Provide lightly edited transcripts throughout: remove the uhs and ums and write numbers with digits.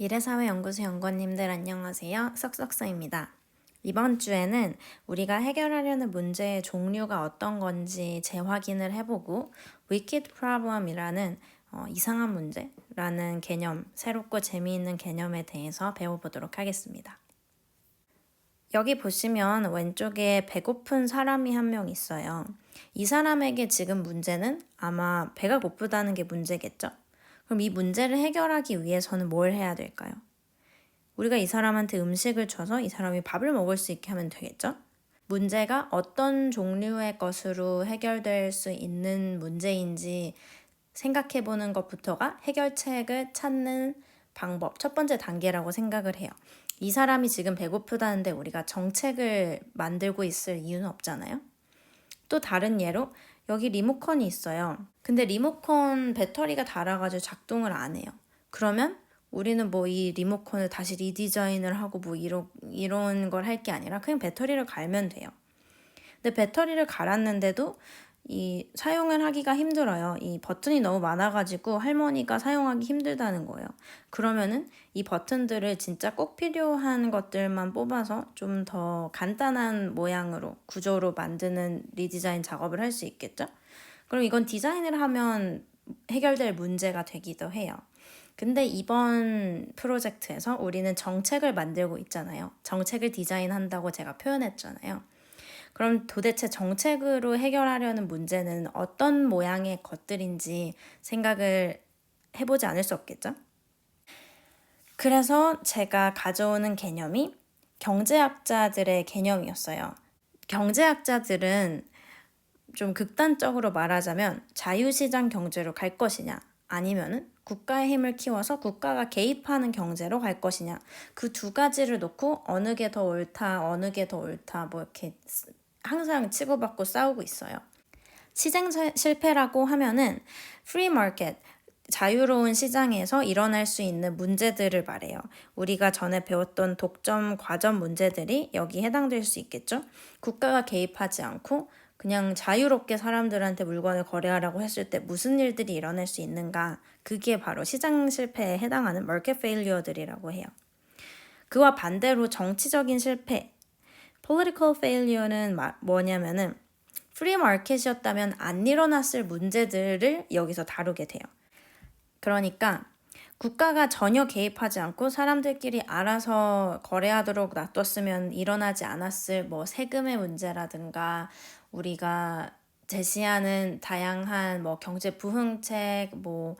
미래사회연구소 연구원님들 안녕하세요. 썩썩썩입니다. 이번 주에는 우리가 해결하려는 문제의 종류가 어떤 건지 재확인을 해보고 Wicked Problem이라는 이상한 문제라는 개념, 새롭고 재미있는 개념에 대해서 배워보도록 하겠습니다. 여기 보시면 왼쪽에 배고픈 사람이 한 명 있어요. 이 사람에게 지금 문제는 아마 배가 고프다는 게 문제겠죠? 그럼 이 문제를 해결하기 위해서는 뭘 해야 될까요? 우리가 이 사람한테 음식을 줘서 이 사람이 밥을 먹을 수 있게 하면 되겠죠? 문제가 어떤 종류의 것으로 해결될 수 있는 문제인지 생각해 보는 것부터가 해결책을 찾는 방법, 첫 번째 단계라고 생각을 해요. 이 사람이 지금 배고프다는데 우리가 정책을 만들고 있을 이유는 없잖아요. 또 다른 예로 여기 리모컨이 있어요. 근데 리모컨 배터리가 닳아가지고 작동을 안 해요. 그러면 우리는 뭐 이 리모컨을 다시 리디자인을 하고 뭐 이런 걸 할 게 아니라 그냥 배터리를 갈면 돼요. 근데 배터리를 갈았는데도 이 사용을 하기가 힘들어요. 이 버튼이 너무 많아가지고 할머니가 사용하기 힘들다는 거예요. 그러면은 이 버튼들을 진짜 꼭 필요한 것들만 뽑아서 좀 더 간단한 모양으로 구조로 만드는 리디자인 작업을 할 수 있겠죠? 그럼 이건 디자인을 하면 해결될 문제가 되기도 해요. 근데 이번 프로젝트에서 우리는 정책을 만들고 있잖아요. 정책을 디자인한다고 제가 표현했잖아요. 그럼 도대체 정책으로 해결하려는 문제는 어떤 모양의 것들인지 생각을 해보지 않을 수 없겠죠? 그래서 제가 가져오는 개념이 경제학자들의 개념이었어요. 경제학자들은 좀 극단적으로 말하자면 자유시장 경제로 갈 것이냐 아니면은 국가의 힘을 키워서 국가가 개입하는 경제로 갈 것이냐 그 두 가지를 놓고 어느 게 더 옳다 어느 게 더 옳다 뭐 이렇게 항상 치고받고 싸우고 있어요. 시장 실패라고 하면은 free market, 자유로운 시장에서 일어날 수 있는 문제들을 말해요. 우리가 전에 배웠던 독점, 과점 문제들이 여기 해당될 수 있겠죠? 국가가 개입하지 않고 그냥 자유롭게 사람들한테 물건을 거래하라고 했을 때 무슨 일들이 일어날 수 있는가? 그게 바로 시장 실패에 해당하는 market failure들이라고 해요. 그와 반대로 정치적인 실패, political failure는 뭐냐면은 프리 마켓이었다면 안 일어났을 문제들을 여기서 다루게 돼요. 그러니까 국가가 전혀 개입하지 않고 사람들끼리 알아서 거래하도록 놔뒀으면 일어나지 않았을 뭐 세금의 문제라든가 우리가 제시하는 다양한 뭐 경제 부흥책 뭐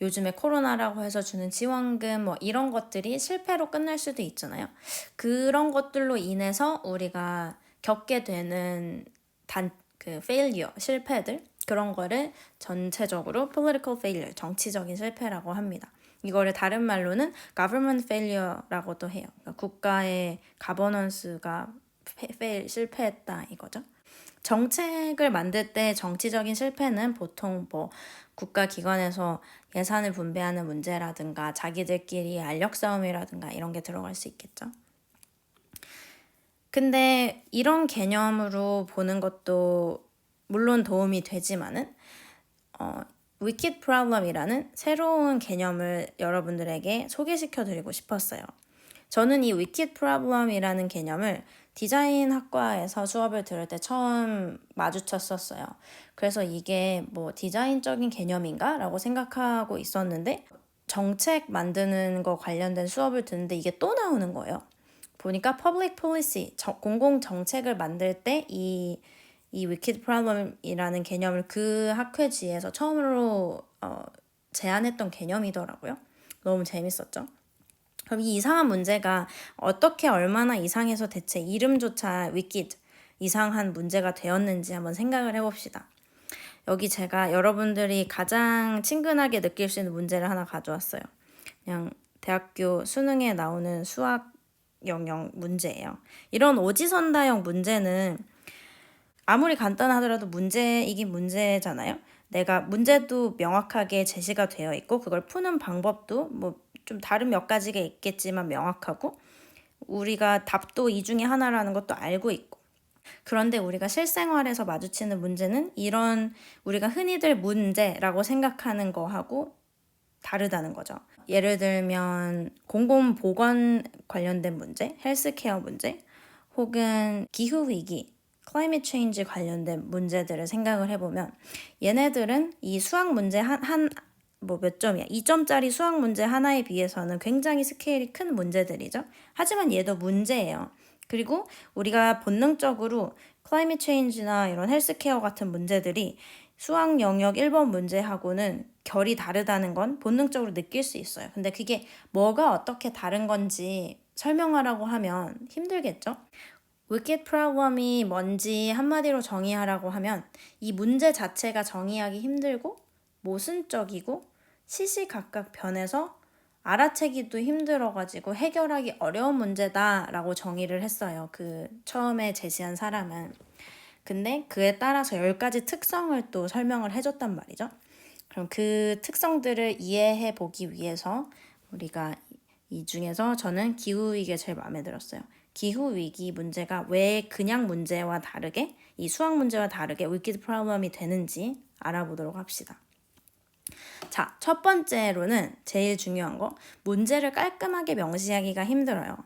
요즘에 코로나라고 해서 주는 지원금 뭐 이런 것들이 실패로 끝날 수도 있잖아요. 그런 것들로 인해서 우리가 겪게 되는 failure, 실패들 그런 거를 전체적으로 political failure, 정치적인 실패라고 합니다. 이거를 다른 말로는 government failure라고도 해요. 그러니까 국가의 가버넌스가 실패했다 이거죠. 정책을 만들 때 정치적인 실패는 보통 뭐 국가기관에서 예산을 분배하는 문제라든가 자기들끼리 알력 싸움이라든가 이런 게 들어갈 수 있겠죠. 근데 이런 개념으로 보는 것도 물론 도움이 되지만은 wicked problem이라는 새로운 개념을 여러분들에게 소개시켜 드리고 싶었어요. 저는 이 wicked problem이라는 개념을 디자인 학과에서 수업을 들을 때 처음 마주쳤었어요. 그래서 이게 뭐 디자인적인 개념인가? 라고 생각하고 있었는데 정책 만드는 거 관련된 수업을 듣는데 이게 또 나오는 거예요. 보니까 public policy, 공공 정책을 만들 때 이 wicked problem이라는 개념을 그 학회지에서 처음으로 제안했던 개념이더라고요. 너무 재밌었죠. 그럼 이 이상한 문제가 어떻게 얼마나 이상해서 대체 이름조차 wicked, 이상한 문제가 되었는지 한번 생각을 해봅시다. 여기 제가 여러분들이 가장 친근하게 느낄 수 있는 문제를 하나 가져왔어요. 그냥 대학교 수능에 나오는 수학 영역 문제예요. 이런 오지선다형 문제는 아무리 간단하더라도 문제이긴 문제잖아요. 내가 문제도 명확하게 제시가 되어 있고 그걸 푸는 방법도 뭐 좀 다른 몇 가지가 있겠지만 명확하고 우리가 답도 이 중에 하나라는 것도 알고 있고 그런데 우리가 실생활에서 마주치는 문제는 이런 우리가 흔히들 문제라고 생각하는 거하고 다르다는 거죠. 예를 들면 공공보건 관련된 문제, 헬스케어 문제, 혹은 기후위기, climate change 관련된 문제들을 생각을 해보면 얘네들은 이 수학 문제 뭐 몇 점이야? 2점짜리 수학 문제 하나에 비해서는 굉장히 스케일이 큰 문제들이죠. 하지만 얘도 문제예요. 그리고 우리가 본능적으로 climate change나 이런 헬스케어 같은 문제들이 수학 영역 1번 문제하고는 결이 다르다는 건 본능적으로 느낄 수 있어요. 근데 그게 뭐가 어떻게 다른 건지 설명하라고 하면 힘들겠죠? wicked problem이 뭔지 한마디로 정의하라고 하면 이 문제 자체가 정의하기 힘들고 모순적이고 시시각각 변해서 알아채기도 힘들어가지고 해결하기 어려운 문제다라고 정의를 했어요. 그 처음에 제시한 사람은. 근데 그에 따라서 10가지 특성을 또 설명을 해줬단 말이죠. 그럼 그 특성들을 이해해 보기 위해서 우리가 이 중에서 저는 기후위기가 제일 마음에 들었어요. 기후위기 문제가 왜 그냥 문제와 다르게 이 수학 문제와 다르게 wicked problem이 되는지 알아보도록 합시다. 자, 첫 번째로는 제일 중요한 거, 문제를 깔끔하게 명시하기가 힘들어요.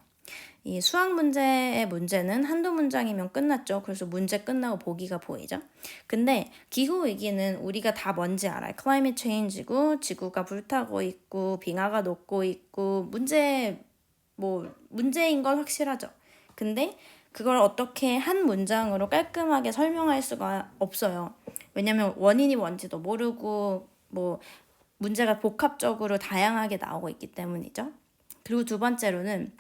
이 수학 문제의 문제는 한두 문장이면 끝났죠. 그래서 문제 끝나고 보기가 보이죠. 근데 기후위기는 우리가 다 뭔지 알아요. climate change고 지구가 불타고 있고 빙하가 녹고 있고 문제인 건 확실하죠. 근데 그걸 어떻게 한 문장으로 깔끔하게 설명할 수가 없어요. 왜냐면 원인이 뭔지도 모르고 문제가 복합적으로 다양하게 나오고 있기 때문이죠. 그리고 두 번째로는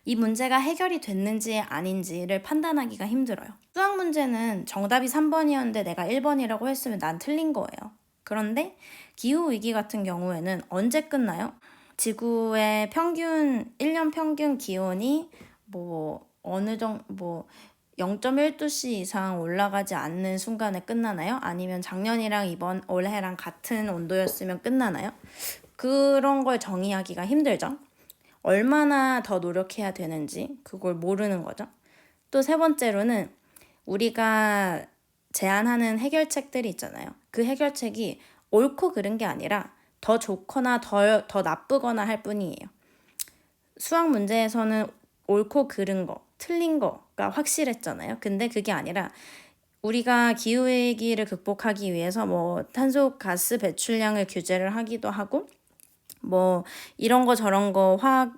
이 문제가 해결이 됐는지 아닌지를 판단하기가 힘들어요. 수학 문제는 정답이 3번이었는데 내가 1번이라고 했으면 난 틀린 거예요. 그런데 기후위기 같은 경우에는 언제 끝나요? 지구의 1년 평균 기온이 어느 정도 0.1도씨 이상 올라가지 않는 순간에 끝나나요? 아니면 작년이랑 올해랑 같은 온도였으면 끝나나요? 그런 걸 정의하기가 힘들죠. 얼마나 더 노력해야 되는지 그걸 모르는 거죠. 또 세 번째로는 우리가 제안하는 해결책들이 있잖아요. 그 해결책이 옳고 그른 게 아니라 더 좋거나 더 나쁘거나 할 뿐이에요. 수학 문제에서는 옳고 그른 거, 틀린 거가 확실했잖아요. 근데 그게 아니라 우리가 기후위기를 극복하기 위해서 탄소 가스 배출량을 규제를 하기도 하고 이런 거 저런 거 화학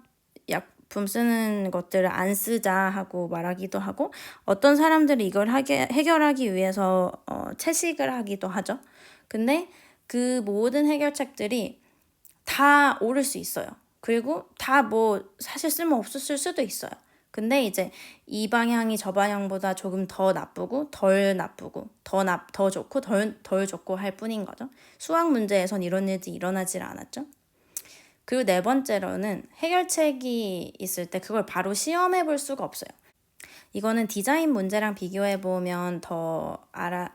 약품 쓰는 것들을 안 쓰자 하고 말하기도 하고 어떤 사람들이 이걸 해결하기 위해서 채식을 하기도 하죠. 근데 그 모든 해결책들이 다 옳을 수 있어요. 그리고 다 사실 쓸모없었을 수도 있어요. 근데 이제 이 방향이 저 방향보다 조금 더 나쁘고 덜 나쁘고 더 좋고 덜 좋고 할 뿐인 거죠. 수학 문제에선 이런 일이 일어나질 않았죠. 그리고 네 번째로는 해결책이 있을 때 그걸 바로 시험해 볼 수가 없어요. 이거는 디자인 문제랑 비교해 보면 더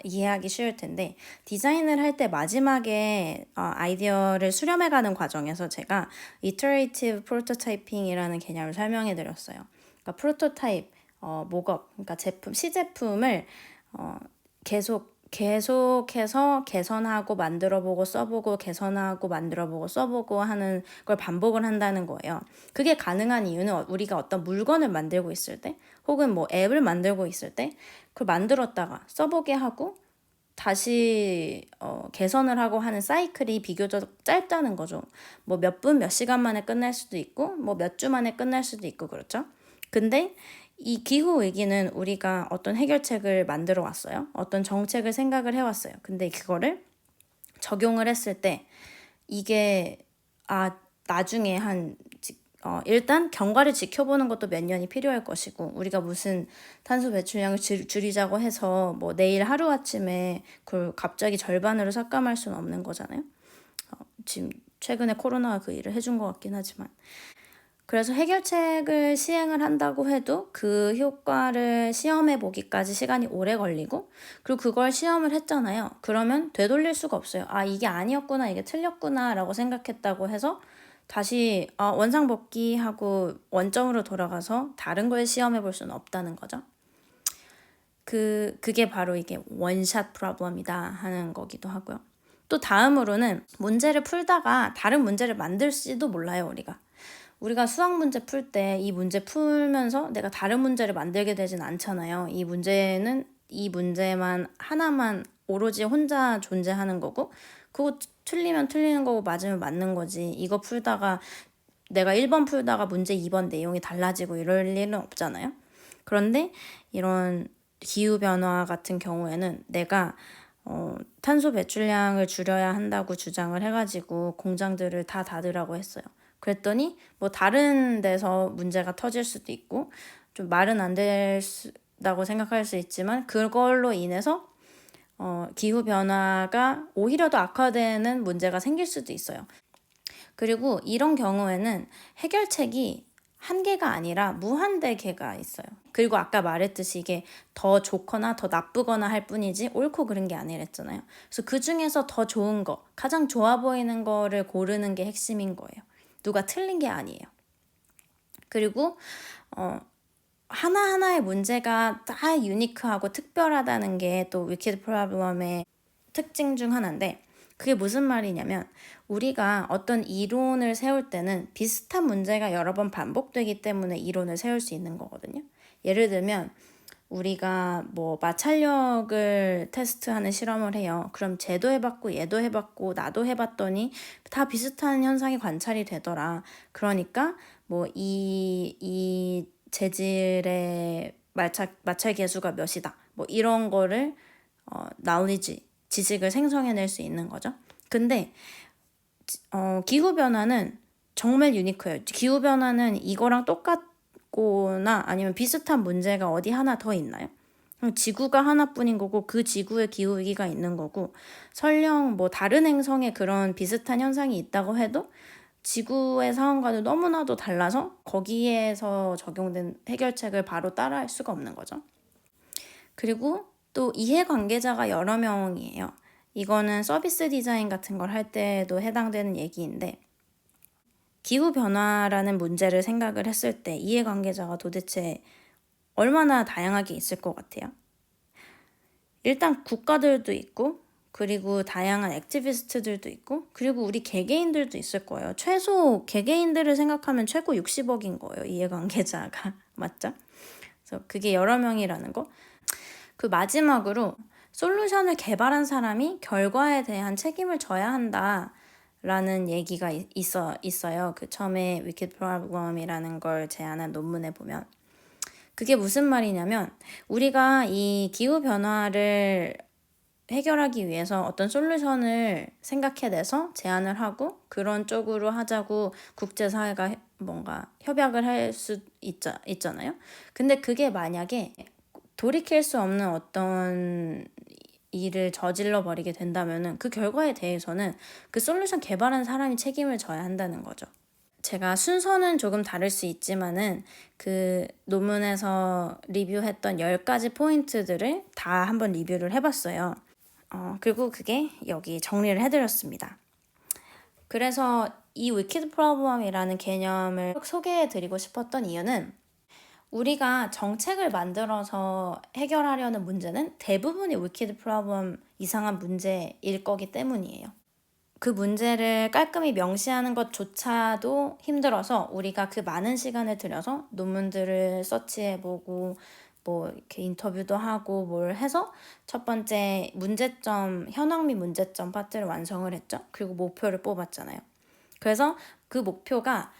이해하기 쉬울 텐데 디자인을 할 때 마지막에 아이디어를 수렴해가는 과정에서 제가 iterative prototyping이라는 개념을 설명해 드렸어요. 그러니까 프로토타입, 모업, 그러니까 시제품을 계속해서 개선하고 만들어보고 써보고 개선하고 만들어보고 써보고 하는 걸 반복을 한다는 거예요. 그게 가능한 이유는 우리가 어떤 물건을 만들고 있을 때 혹은 앱을 만들고 있을 때 그걸 만들었다가 써보게 하고 다시 개선을 하고 하는 사이클이 비교적 짧다는 거죠. 몇 분, 몇 시간 만에 끝날 수도 있고 몇 주 만에 끝날 수도 있고 그렇죠. 근데 이 기후위기는 우리가 어떤 해결책을 만들어 왔어요. 어떤 정책을 생각을 해왔어요. 근데 그거를 적용을 했을 때 이게 나중에 일단 경과를 지켜보는 것도 몇 년이 필요할 것이고 우리가 무슨 탄소 배출량을 줄이자고 해서 내일 하루아침에 그걸 갑자기 절반으로 삭감할 수는 없는 거잖아요. 지금 최근에 코로나가 그 일을 해준 것 같긴 하지만 그래서 해결책을 시행을 한다고 해도 그 효과를 시험해 보기까지 시간이 오래 걸리고 그리고 그걸 시험을 했잖아요. 그러면 되돌릴 수가 없어요. 이게 아니었구나, 이게 틀렸구나 라고 생각했다고 해서 다시 원상복귀하고 원점으로 돌아가서 다른 걸 시험해 볼 수는 없다는 거죠. 그게 바로 이게 원샷 프로블럼이다 하는 거기도 하고요. 또 다음으로는 문제를 풀다가 다른 문제를 만들지도 몰라요, 우리가 수학 문제 풀 때 이 문제 풀면서 내가 다른 문제를 만들게 되진 않잖아요. 이 문제만 하나만 오로지 혼자 존재하는 거고, 그거 틀리면 틀리는 거고 맞으면 맞는 거지. 이거 풀다가 내가 1번 풀다가 문제 2번 내용이 달라지고 이럴 일은 없잖아요. 그런데 이런 기후변화 같은 경우에는 내가 탄소 배출량을 줄여야 한다고 주장을 해가지고 공장들을 다 닫으라고 했어요. 그랬더니 뭐 다른 데서 문제가 터질 수도 있고 좀 말은 안 된다고 생각할 수 있지만 그걸로 인해서 기후변화가 오히려 더 악화되는 문제가 생길 수도 있어요. 그리고 이런 경우에는 해결책이 한 개가 아니라 무한대 개가 있어요. 그리고 아까 말했듯이 이게 더 좋거나 더 나쁘거나 할 뿐이지 옳고 그른 게 아니랬잖아요. 그래서 그 중에서 더 좋은 거, 가장 좋아 보이는 거를 고르는 게 핵심인 거예요. 누가 틀린 게 아니에요. 그리고 하나하나의 문제가 다 유니크하고 특별하다는 게 또 위키드 프로블럼의 특징 중 하나인데, 그게 무슨 말이냐면 우리가 어떤 이론을 세울 때는 비슷한 문제가 여러 번 반복되기 때문에 이론을 세울 수 있는 거거든요. 예를 들면 우리가 뭐 마찰력을 테스트하는 실험을 해요. 그럼 쟤도 해봤고 얘도 해봤고 나도 해봤더니 다 비슷한 현상이 관찰이 되더라. 그러니까 뭐 이 재질의 마찰 계수가 몇이다. 뭐 이런 거를 knowledge, 지식을 생성해낼 수 있는 거죠. 근데 기후변화는 정말 유니크해요. 기후변화는 이거랑 똑같거나 아니면 비슷한 문제가 어디 하나 더 있나요? 지구가 하나뿐인 거고 그 지구에 기후위기가 있는 거고, 설령 뭐 다른 행성에 그런 비슷한 현상이 있다고 해도 지구의 상황과는 너무나도 달라서 거기에서 적용된 해결책을 바로 따라할 수가 없는 거죠. 그리고 또 이해관계자가 여러 명이에요. 이거는 서비스 디자인 같은 걸 할 때도 해당되는 얘기인데, 기후변화라는 문제를 생각을 했을 때 이해관계자가 도대체 얼마나 다양하게 있을 것 같아요? 일단 국가들도 있고, 그리고 다양한 액티비스트들도 있고, 그리고 우리 개개인들도 있을 거예요. 최소 개개인들을 생각하면 최고 60억인 거예요, 이해관계자가. 맞죠? 그래서 그게 여러 명이라는 거. 그 마지막으로 솔루션을 개발한 사람이 결과에 대한 책임을 져야 한다라는 얘기가 있어요. 그 처음에 위키드 프로블럼이라는 걸 제안한 논문에 보면. 그게 무슨 말이냐면 우리가 이 기후변화를 해결하기 위해서 어떤 솔루션을 생각해내서 제안을 하고 그런 쪽으로 하자고 국제사회가 뭔가 협약을 할 수 있잖아요. 근데 그게 만약에 돌이킬 수 없는 어떤 일을 저질러 버리게 된다면은 그 결과에 대해서는 그 솔루션 개발한 사람이 책임을 져야 한다는 거죠. 제가 순서는 조금 다를 수 있지만은 그 논문에서 리뷰했던 10가지 포인트들을 다 한번 리뷰를 해봤어요. 그리고 그게 여기 정리를 해드렸습니다. 그래서 이 위키드 프로블럼이라는 개념을 소개해드리고 싶었던 이유는 우리가 정책을 만들어서 해결하려는 문제는 대부분이 위키드 프로블럼 이상한 문제일 거기 때문이에요. 그 문제를 깔끔히 명시하는 것조차도 힘들어서 우리가 그 많은 시간을 들여서 논문들을 서치해보고 뭐 이렇게 인터뷰도 하고 뭘 해서 첫 번째 문제점, 현황 및 문제점 파트를 완성을 했죠. 그리고 목표를 뽑았잖아요. 그래서 그 목표가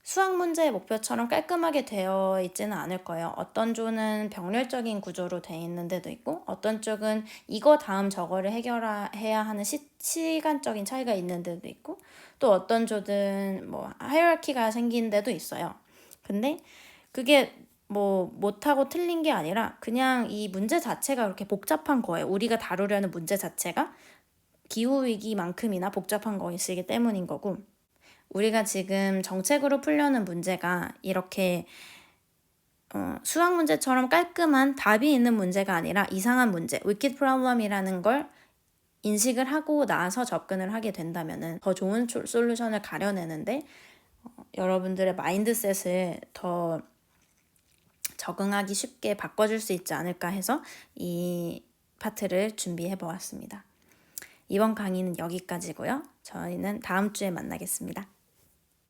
수학 문제의 목표처럼 깔끔하게 되어 있지는 않을 거예요. 어떤 조는 병렬적인 구조로 되어 있는 데도 있고 어떤 쪽은 이거 다음 저거를 해결해야 하는 시간적인 차이가 있는 데도 있고 또 어떤 조든 뭐 하이라키가 생긴 데도 있어요. 근데 그게 뭐 못하고 틀린 게 아니라 그냥 이 문제 자체가 그렇게 복잡한 거예요. 우리가 다루려는 문제 자체가 기후위기만큼이나 복잡한 것이기 때문인 거고, 우리가 지금 정책으로 풀려는 문제가 이렇게 수학 문제처럼 깔끔한 답이 있는 문제가 아니라 이상한 문제, 위키드 프로블럼이라는 걸 인식을 하고 나서 접근을 하게 된다면은 더 좋은 솔루션을 가려내는데 여러분들의 마인드셋을 더 적응하기 쉽게 바꿔줄 수 있지 않을까 해서 이 파트를 준비해 보았습니다. 이번 강의는 여기까지고요. 저희는 다음 주에 만나겠습니다.